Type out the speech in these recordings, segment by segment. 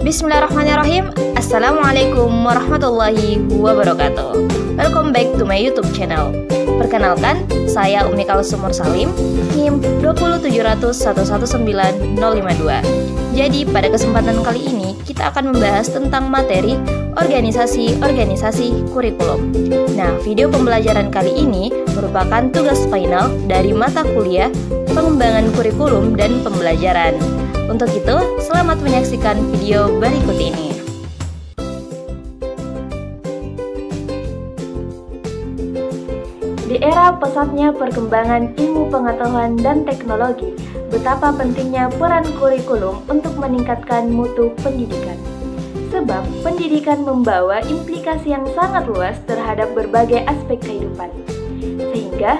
Bismillahirrahmanirrahim. Assalamualaikum warahmatullahi wabarakatuh. Welcome back to my YouTube channel. Perkenalkan, saya Umi Kalsum Salim, NIM 20700119052. Jadi pada kesempatan kali ini kita akan membahas tentang materi organisasi kurikulum. Nah, video pembelajaran kali ini merupakan tugas final dari mata kuliah pengembangan kurikulum dan pembelajaran. Untuk itu, selamat menyaksikan video berikut ini. Di era pesatnya perkembangan ilmu pengetahuan dan teknologi, betapa pentingnya peran kurikulum untuk meningkatkan mutu pendidikan. Sebab pendidikan membawa implikasi yang sangat luas terhadap berbagai aspek kehidupan. Sehingga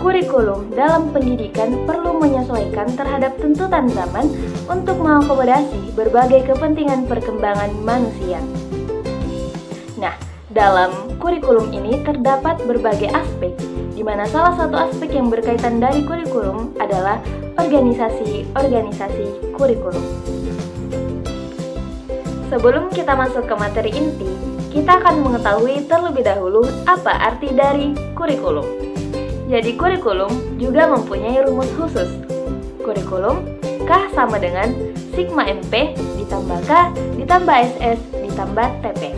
kurikulum dalam pendidikan perlu menyesuaikan terhadap tuntutan zaman untuk mengakomodasi berbagai kepentingan perkembangan manusia. Nah, dalam kurikulum ini terdapat berbagai aspek, di mana salah satu aspek yang berkaitan dari kurikulum adalah organisasi kurikulum. Sebelum kita masuk ke materi inti, kita akan mengetahui terlebih dahulu apa arti dari kurikulum. Jadi kurikulum juga mempunyai rumus khusus. Kurikulum K sama dengan sigma MP ditambah K ditambah SS ditambah TP.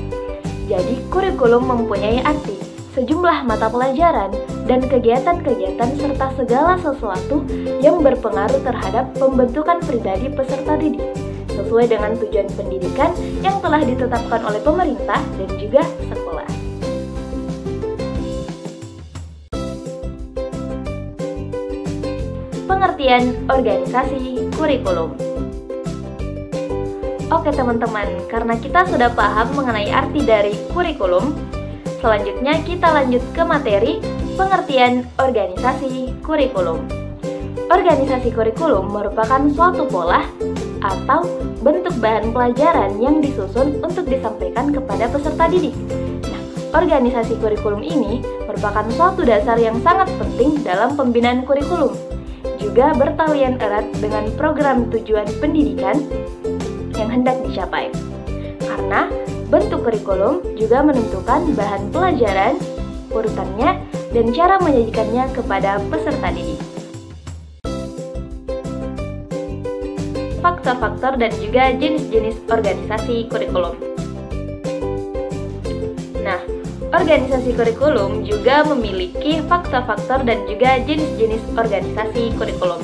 Jadi kurikulum mempunyai arti sejumlah mata pelajaran dan kegiatan-kegiatan serta segala sesuatu yang berpengaruh terhadap pembentukan pribadi peserta didik sesuai dengan tujuan pendidikan yang telah ditetapkan oleh pemerintah dan juga sekolah. Pengertian organisasi kurikulum. Oke teman-teman, karena kita sudah paham mengenai arti dari kurikulum, selanjutnya kita lanjut ke materi pengertian organisasi kurikulum. Organisasi kurikulum merupakan suatu pola atau bentuk bahan pelajaran yang disusun untuk disampaikan kepada peserta didik. Nah, organisasi kurikulum ini merupakan suatu dasar yang sangat penting dalam pembinaan kurikulum, juga bertalian erat dengan program tujuan pendidikan yang hendak dicapai. Karena bentuk kurikulum juga menentukan bahan pelajaran, urutannya, dan cara menyajikannya kepada peserta didik. Faktor-faktor dan juga jenis-jenis organisasi kurikulum. Nah, organisasi kurikulum juga memiliki faktor-faktor dan juga jenis-jenis organisasi kurikulum.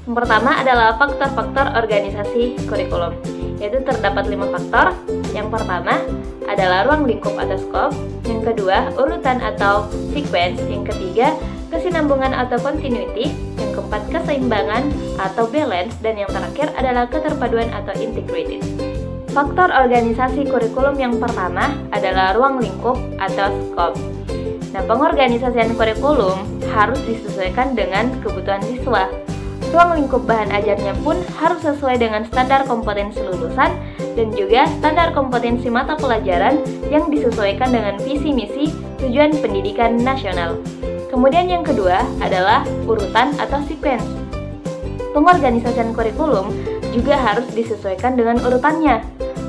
Yang pertama adalah faktor-faktor organisasi kurikulum, yaitu terdapat 5 faktor. Yang pertama adalah ruang lingkup atau skop, yang kedua urutan atau sequence, yang ketiga kesinambungan atau continuity, yang keempat keseimbangan atau balance, dan yang terakhir adalah keterpaduan atau integrated. Faktor organisasi kurikulum yang pertama adalah ruang lingkup atau scope. Nah, pengorganisasian kurikulum harus disesuaikan dengan kebutuhan siswa. Ruang lingkup bahan ajarnya pun harus sesuai dengan standar kompetensi lulusan dan juga standar kompetensi mata pelajaran yang disesuaikan dengan visi misi tujuan pendidikan nasional. Kemudian yang kedua adalah urutan atau sequence. Pengorganisasian kurikulum juga harus disesuaikan dengan urutannya.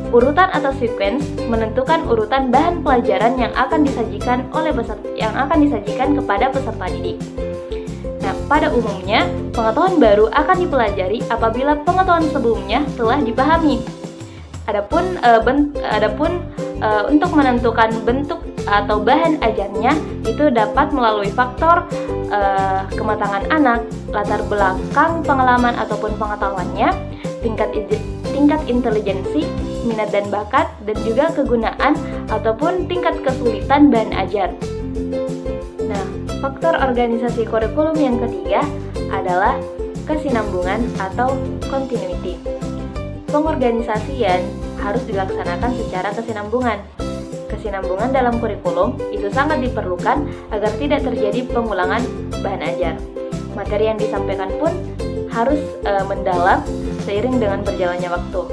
Urutan atau sequence menentukan urutan bahan pelajaran yang akan disajikan kepada peserta didik. Nah, pada umumnya pengetahuan baru akan dipelajari apabila pengetahuan sebelumnya telah dipahami. Adapun untuk menentukan bentuk atau bahan ajarnya itu dapat melalui faktor kematangan anak, latar belakang pengalaman ataupun pengetahuannya, tingkat intelijensi, minat dan bakat, dan juga kegunaan ataupun tingkat kesulitan bahan ajar. Nah, faktor organisasi kurikulum yang ketiga adalah kesinambungan atau continuity. Pengorganisasian harus dilaksanakan secara kesinambungan. Kesinambungan dalam kurikulum itu sangat diperlukan agar tidak terjadi pengulangan bahan ajar. Materi yang disampaikan pun harus mendalam seiring dengan berjalannya waktu.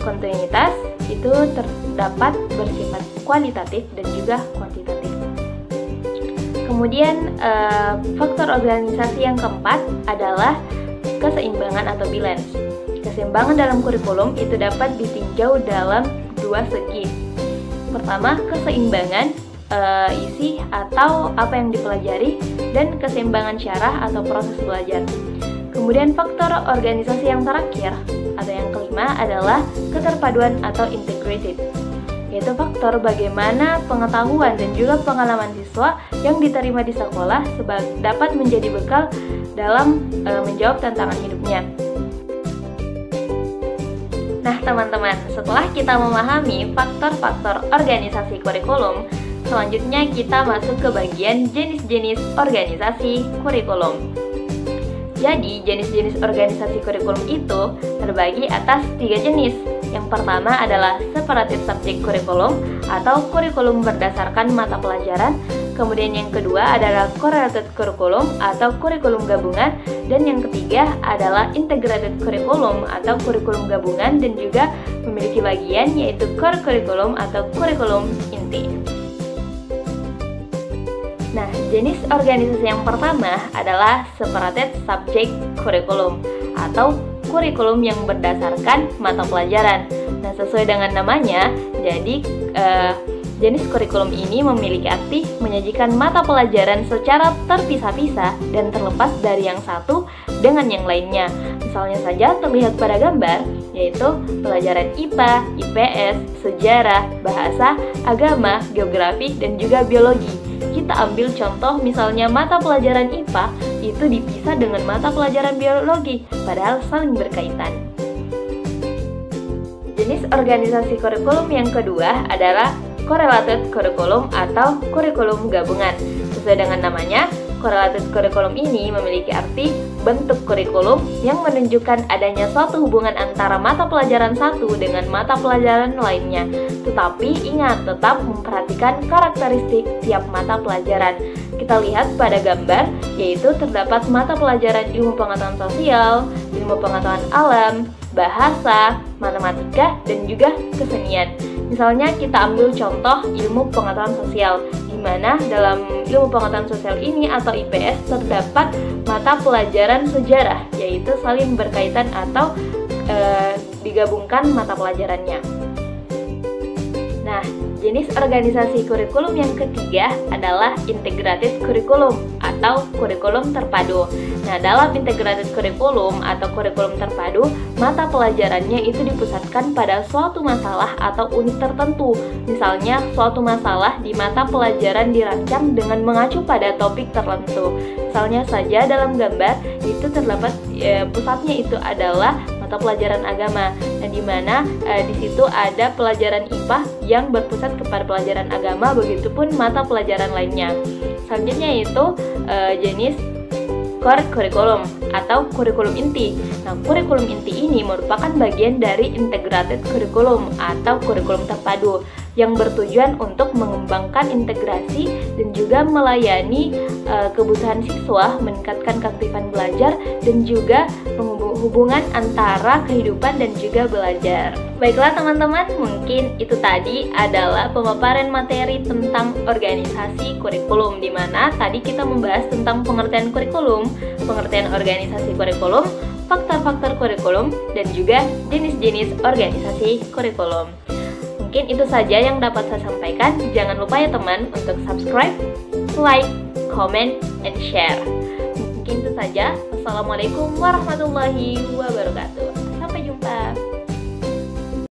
Kontinuitas itu terdapat bersifat kualitatif dan juga kuantitatif. Kemudian faktor organisasi yang keempat adalah keseimbangan atau balance. Keseimbangan dalam kurikulum itu dapat ditinjau dalam dua segi. Pertama, keseimbangan isi atau apa yang dipelajari, dan keseimbangan syarah atau proses belajar. Kemudian faktor organisasi yang terakhir atau yang kelima adalah keterpaduan atau integrated, yaitu faktor bagaimana pengetahuan dan juga pengalaman siswa yang diterima di sekolah dapat menjadi bekal dalam menjawab tantangan hidupnya. Nah teman-teman, setelah kita memahami faktor-faktor organisasi kurikulum, selanjutnya kita masuk ke bagian jenis-jenis organisasi kurikulum. Jadi, jenis-jenis organisasi kurikulum itu terbagi atas 3 jenis. Yang pertama adalah separated subject kurikulum atau kurikulum berdasarkan mata pelajaran. Kemudian yang kedua adalah correlated kurikulum atau kurikulum gabungan. Dan yang ketiga adalah integrated kurikulum atau kurikulum gabungan dan juga memiliki bagian yaitu core kurikulum atau kurikulum inti. Nah, jenis organisasi yang pertama adalah separated subject curriculum atau kurikulum yang berdasarkan mata pelajaran. Nah, sesuai dengan namanya, jadi jenis kurikulum ini memiliki arti menyajikan mata pelajaran secara terpisah-pisah dan terlepas dari yang satu dengan yang lainnya. Misalnya saja terlihat pada gambar, yaitu pelajaran IPA, IPS, sejarah, bahasa, agama, geografi, dan juga biologi. Kita ambil contoh misalnya mata pelajaran IPA itu dipisah dengan mata pelajaran biologi, padahal saling berkaitan. Jenis organisasi kurikulum yang kedua adalah correlated kurikulum atau kurikulum gabungan. Sesuai dengan namanya, correlated kurikulum ini memiliki arti bentuk kurikulum yang menunjukkan adanya suatu hubungan antara mata pelajaran satu dengan mata pelajaran lainnya. Tetapi ingat, tetap memperhatikan karakteristik tiap mata pelajaran. Kita lihat pada gambar, yaitu terdapat mata pelajaran ilmu pengetahuan sosial, ilmu pengetahuan alam, bahasa, matematika, dan juga kesenian. Misalnya kita ambil contoh ilmu pengetahuan sosial, di mana dalam ilmu pengetahuan sosial ini atau IPS terdapat mata pelajaran sejarah, yaitu saling berkaitan atau digabungkan mata pelajarannya. Nah, jenis organisasi kurikulum yang ketiga adalah integrated kurikulum atau kurikulum terpadu. Nah, dalam integrated kurikulum atau kurikulum terpadu, mata pelajarannya itu dipusatkan pada suatu masalah atau unit tertentu. Misalnya, suatu masalah di mata pelajaran dirancang dengan mengacu pada topik tertentu. Misalnya saja dalam gambar itu terdapat pusatnya itu adalah mata pelajaran agama. Nah, di mana di situ ada pelajaran IPA yang berpusat kepada pelajaran agama, begitupun mata pelajaran lainnya. Selanjutnya itu jenis core kurikulum atau kurikulum inti. Nah, kurikulum inti ini merupakan bagian dari integrated kurikulum atau kurikulum terpadu yang bertujuan untuk mengembangkan integrasi dan juga melayani kebutuhan siswa, meningkatkan keaktifan belajar, dan juga hubungan antara kehidupan dan juga belajar. Baiklah teman-teman, mungkin itu tadi adalah pemaparan materi tentang organisasi kurikulum, di mana tadi kita membahas tentang pengertian kurikulum, pengertian organisasi kurikulum, faktor-faktor kurikulum, dan juga jenis-jenis organisasi kurikulum. Mungkin itu saja yang dapat saya sampaikan. Jangan lupa ya teman untuk subscribe, like, comment, and share. Mungkin itu saja. Wassalamualaikum warahmatullahi wabarakatuh.